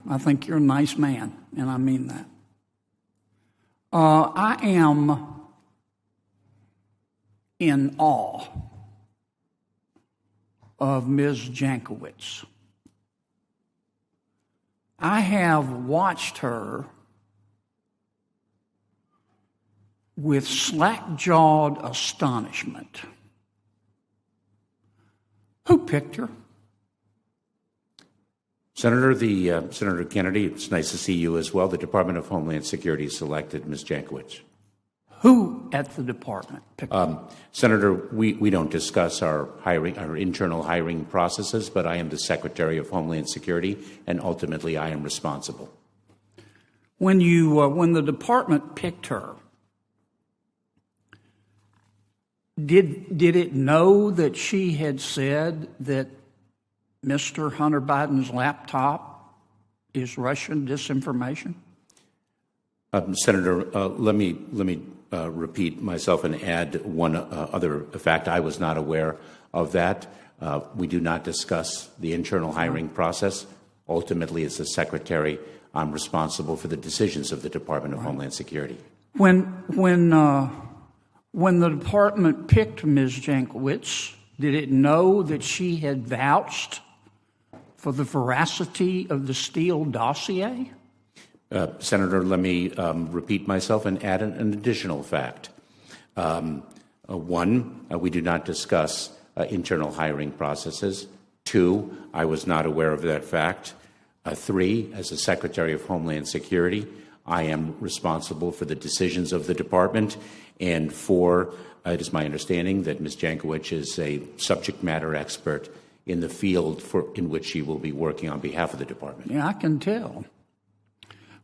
I think you're a nice man, and I mean that. I am in awe of Ms. Jankowicz. I have watched her with slack-jawed astonishment. Who picked her? Senator Kennedy, it's nice to see you as well. The Department of Homeland Security selected Ms. Jankowicz. Who at the department picked her? Senator, we don't discuss our internal hiring processes, but I am the Secretary of Homeland Security, and ultimately I am responsible. When the department picked her, did it know that she had said that Mr. Hunter Biden's laptop is Russian disinformation? Senator, let me repeat myself and add one other fact. I was not aware of that. We do not discuss the internal hiring process. Ultimately, as the Secretary, I'm responsible for the decisions of the Department of Homeland Security. When the department picked Ms. Jankowicz, did it know that she had vouched for the veracity of the Steele dossier? Senator, let me repeat myself and add an additional fact. One, we do not discuss internal hiring processes. Two, I was not aware of that fact. Three, as the Secretary of Homeland Security, I am responsible for the decisions of the department. And four, it is my understanding that Ms. Jankowicz is a subject matter expert in the field in which she will be working on behalf of the department. Yeah, I can tell.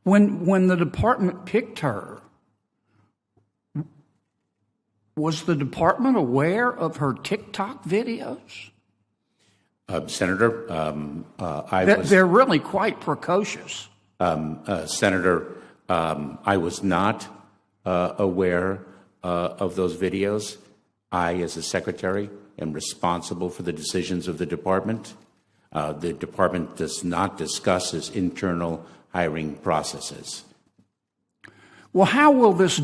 When the department picked her, was the department aware of her TikTok videos? Senator, They're really quite precocious. Senator, I was not aware of those videos. I, as a secretary, am responsible for the decisions of the department. The department does not discuss its internal hiring processes. Well, how will this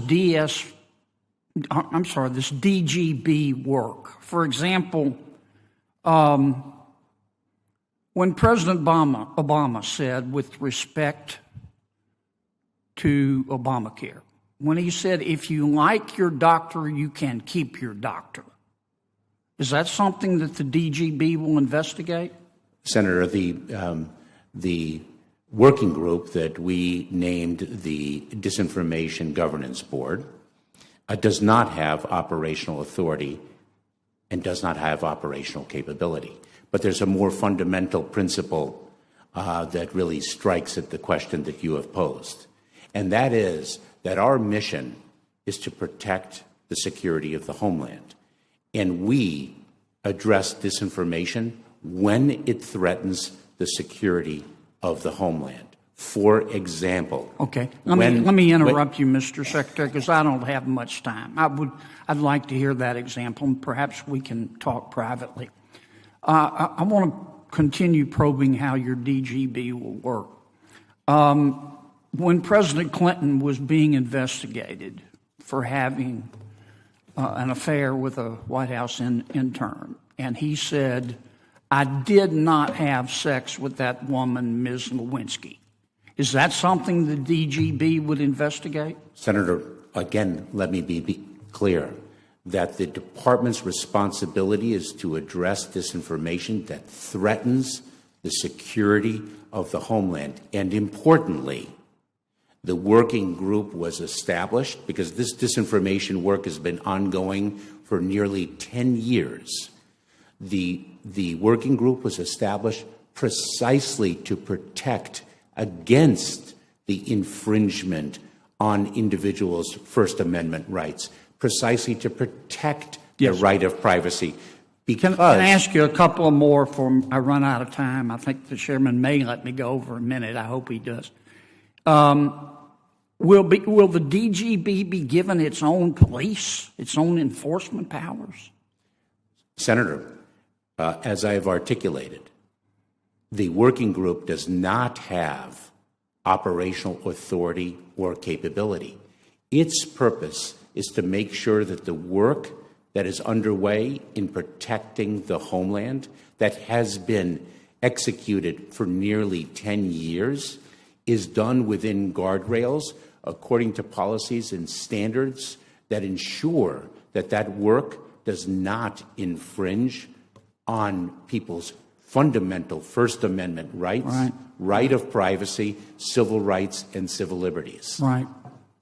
DGB work? For example, when President Obama said, with respect to Obamacare, when he said, if you like your doctor, you can keep your doctor, is that something that the DGB will investigate? Senator, the working group that we named the Disinformation Governance Board does not have operational authority and does not have operational capability. But there's a more fundamental principle that really strikes at the question that you have posed, and that is that our mission is to protect the security of the homeland. And we address disinformation when it threatens the security of the homeland. For example, okay, let me interrupt you, Mr. Secretary, because I don't have much time. I'd like to hear that example, and perhaps we can talk privately. I want to continue probing how your DGB will work. When President Clinton was being investigated for having an affair with a White House intern, and he said, I did not have sex with that woman, Ms. Lewinsky. Is that something the DGB would investigate? Senator, again, let me be clear that the department's responsibility is to address disinformation that threatens the security of the homeland. And importantly, the working group was established because this disinformation work has been ongoing for nearly 10 years. The working group was established precisely to protect against the infringement on individuals' First Amendment rights, precisely to protect the right of privacy. Can I ask you a couple of more before I run out of time? I think the chairman may let me go over a minute. I hope he does. Will the DGB be given its own police, its own enforcement powers? Senator, as I have articulated, the working group does not have operational authority or capability. Its purpose is to make sure that the work that is underway in protecting the homeland, that has been executed for nearly 10 years, is done within guardrails according to policies and standards that ensure that that work does not infringe on people's fundamental First Amendment rights, right of privacy, civil rights, and civil liberties. Right.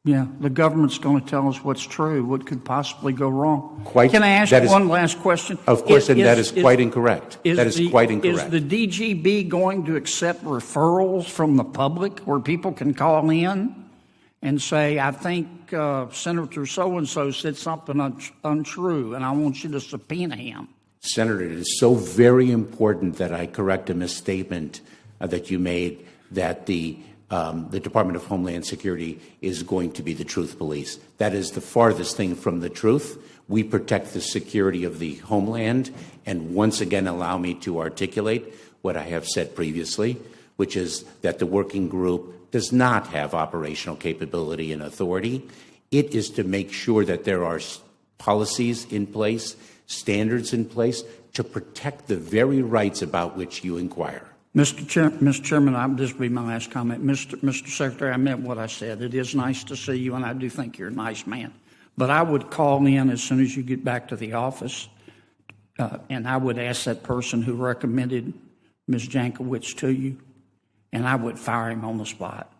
Yeah, the government's going to tell us what's true. What could possibly go wrong? Quite, Can I ask one last question? Of course, and that is quite incorrect. That is quite incorrect. Is the DGB going to accept referrals from the public where people can call in and say, I think Senator so-and-so said something untrue, and I want you to subpoena him? Senator, it is so very important that I correct a misstatement that you made, that the Department of Homeland Security is going to be the truth police. That is the farthest thing from the truth. We protect the security of the homeland, and once again allow me to articulate what I have said previously, which is that the working group does not have operational capability and authority. It is to make sure that there are policies in place, standards in place to protect the very rights about which you inquire. Mr. Chairman, this will be my last comment. Mr. Secretary, I meant what I said. It is nice to see you, and I do think you're a nice man. But I would call in as soon as you get back to the office, and I would ask that person who recommended Ms. Jankowicz to you, and I would fire him on the spot.